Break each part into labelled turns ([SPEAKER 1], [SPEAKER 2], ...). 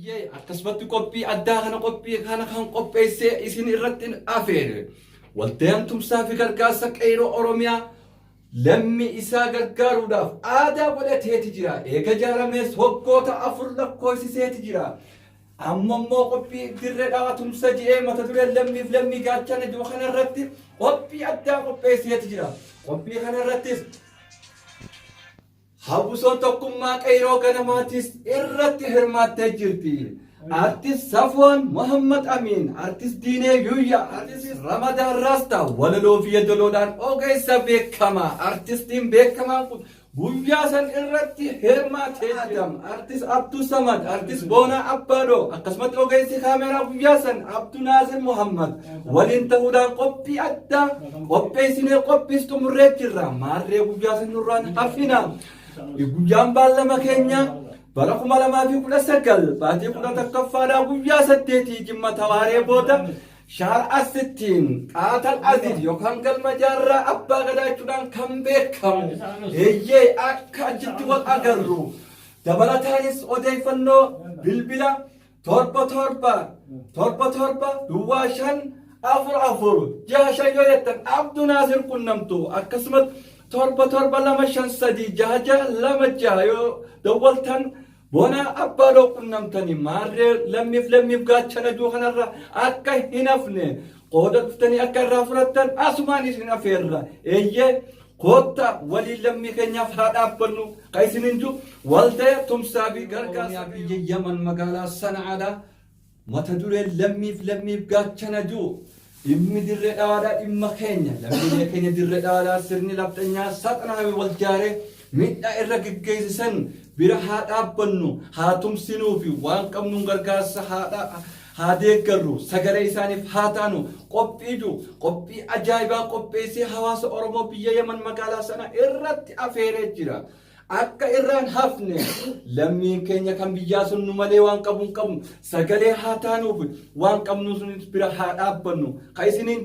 [SPEAKER 1] Iyyee akkasumatti qophii addaa kana qophii kana kan qopheessee isin irratti afeere waltajjii tumsaa fi gargaarsa qeerroo Oromiyaa lammii isaa gargaaruudhaaf aadaa godhateeti jira. Eega jaaramees waggoota 4 lakkoofsiseeti jira. Ammoo qophii dirree dhawaa tumsa ji'ee mata duree lammiif lammii gaachana jiru kanarratti qophii addaa qopheesseeti jira. Qophii kanarrattis Hawwisoon tokkummaa qeerroo ganamaatis irratti hirmaattee jirti. Artist Safwan Muhammad Amin, Artist Diinee Yuyyaa, Artist Ramadaan Rasta, walaloo fi yeedaloodhaan ogeessa beekamaa. Artistiin beekamaan kun guyyaa san irratti hirmaattee jira. Artist Abduu Samad, Artist Boonaa Abbaadoo, akkasumas ogeessi kaameraa guyyaa san Abduu Naasir Muhammad waliin ta'uudhaan qophii addaa qopheessinee qophiistu murree jirra. Maarree guyyaa san nurraan hafina. Guyyaan baallama keenya bara 2019 baatii 11ffaadhaa guyyaa 8 Jimma Tawaaree booda Shaar Asittiin Qaatal Aziz yookaan galma jaarraa abbaa gadaachuudhaan kan beekamu eeyyee akka achitti wal agarru dabalataanis odeeffannoo bilbila 77 duwwaa 5 4 6 yoo jettan Abduu Naasir qunnamtu akkasumas 7 jaha lama jaha yoo dawwaltan Boonaa Abbaadoo qunnamtanii maarree lammiif gaachana jiru kanarra akka hin hafne qooda dhuftanii akka irraa fudhattan asumaan isin afeerra. Eeyyee kootta waliin lammii keenyaaf haa dhaabbannu kan isinin jiru waltajjii tumsaa fi gargaarsa biyya Yaman magaalaa Sana'aadhaa mata duree lammiif gaachana jiru. Dhimmi dirree dhawaadhaa dhimma keenya lammiilee keenya dirree dhawaadhaa sirni laftanyaa saxnaa wal jaaree miidhaa irra geggeessisan bira haa dhaabbannu haa tumsinuu fi waan qabnuun gargaarsa haa deeggarru sagalee isaaniif haa taanu qophii ajaa'ibaa qopheessee hawaasa Oromoo biyya Yaman magaalaa sana irratti afeeree jira. Akka irraan hafne lammiin keenya kan biyyaa sun nu malee waan qabu sagalee haa taanuuf waan qabnu sun bira haa dhaabbannu kan isiniin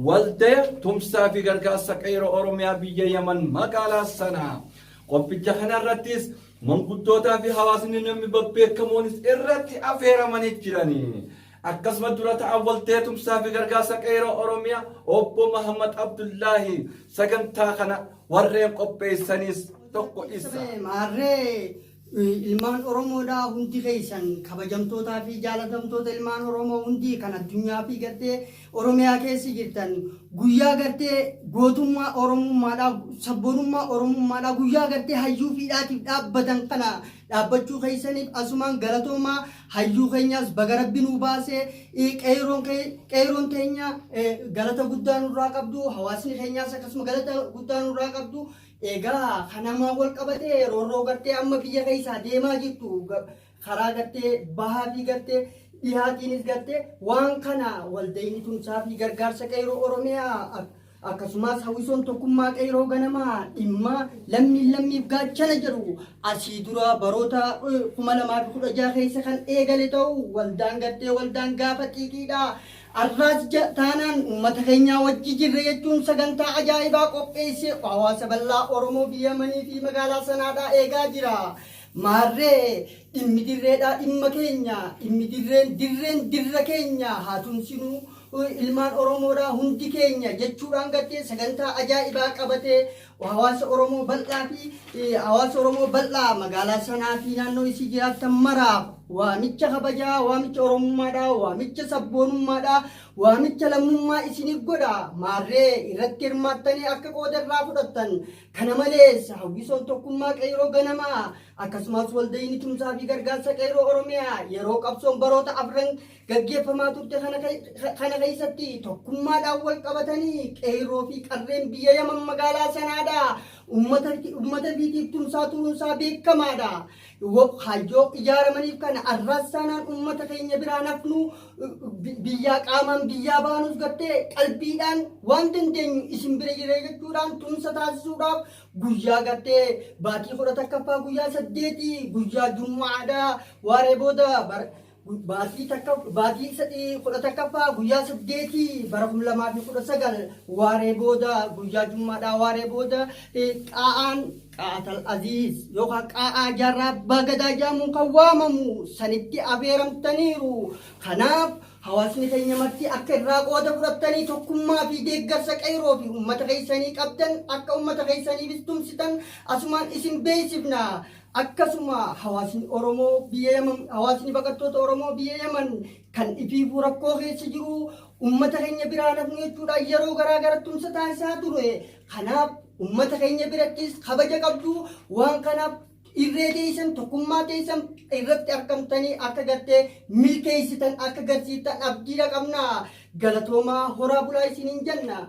[SPEAKER 1] waltajjii tumsaa fi gargaarsa qeerroo Oromiyaa biyya Yaman magaalaa sana qophicha kanarrattis manguddootaa fi hawaasni namni babbeekamoonis irratti afeeramanii jiranii. Akkasuma dura ta'an waltajjii tumsaa fi gargaarsa qeerroo Oromiyaa obbo Muhammad Abdullaahi sagantaa kana warreen qopheessanis tokko isa.
[SPEAKER 2] Maarree ilmaan Oromoodhaa hundi keessan kabajamtootaa fi jaalatamtoota ilmaan Oromoo hundi kan addunyaa fi gartee Oromiyaa keessa jirtan guyyaa gartee gootummaa Oromummaadhaa sabboonummaa Oromummaadhaa guyyaa gartee hayyuu fiidhaatiif dhaabbatan kana dhaabbachuu keessaniif asumaan galatoomaa hayyuu keenyaas baga Rabbi nuu baasee qeerroon keenya galata guddaa nurraa qabdu hawaasni keenyaas akkasuma galata guddaa nurraa qabdu. Egaa kanamaa wal qabatee roorroo gartee amma biyya keessaa deemaa jirtu karaa gartee bahaa fi gartee dhihaatiinis gartee waan kana waltajjii tumsaa fi gargaarsa qeerroo Oromiyaa akkasumas hawwisoon tokkummaa qeerroo ganamaa dhimma lammiif gaachana jedhu asii dura baroota 2016 keessa kan eegale ta'u waldaan gaafa xiiqiidha. Arraas taanaan uummata keenyaa wajji jirre jechuun sagantaa ajaa'ibaa qopheessee hawaasa bal'aa Oromoo biyya Yamanii fi magaalaa Sanaadhaa eegaa jira. Maarree dhimmi dirreedhaa dhimma keenya dhimmi dirreen dirra keenya haa tumsinuu ilmaan Oromoodhaa hundi keenya jechuudhaan gartee sagantaa ajaa'ibaa qabatee hawaasa Oromoo bal'aa magaalaa Sanaa fi naannoo isii jiraattan maraaf waamicha kabajaa waamicha Oromummaadhaa waamicha sabboonummaadhaa waamicha lammummaa isiniif godha. Maarree irratti hirmaattanii akka qooda irraa fudhattan kana malees hawwisoon tokkummaa qeerroo ganamaa akkasumas waltajjii tumsaa fi gargaarsa qeerroo Oromiyaa yeroo qabsoon baroota 4 gaggeeffamaa turte kana keessatti tokkummaadhaan wal qabatanii qeerroo fi qarreen biyya Yaman magaalaa Sanaadhaa ummata biitiif tumsaa turuunsaa beekamaadha. Hayyoo ijaaramaniif kana arraas taanaan ummata keenya biraan hafnu biyyaa qaamaan biyyaa baanus gartee qalbiidhaan waan dandeenyu isin bira jiree jechuudhaan tumsa taasisuudhaaf guyyaa gartee baatii 11ffaa guyyaa 8 guyyaa Jummaadhaa waaree booda baatii 11ffaa guyyaa 8 bara 2019 waaree booda guyyaa Jummaadhaa waaree booda qaatal aziz yookaan qaa'aa jaarraa abbaa gadaa jaamuun kan waamamu sanitti abeeramtaniiru. Kanaaf hawaasni keenya marti akka irraa qooda fudhattanii tokkummaa fi deeggarsa qeeroo fi uummata keessanii qabdan akka uummata keessanii bistumsitan asumaan isin beeksifna. Akkasuma hawaasni Oromoo biyya Yaman hawaasni baqattoota Oromoo biyya Yaman kan ifiifuu rakkoo keessa jiru uummata keenya biraa nafnu jechuudha yeroo garaa garaa tumsa taasisaa ture. Kanaaf uummata keenya birattis kabaja qabdu waan kanaaf irree teessan tokkummaa teessan irratti argamtanii akka gartee milkeessitan akka garsiiftan abdiidha qabna. Galatoomaa horaa bulaa isiniin jenna.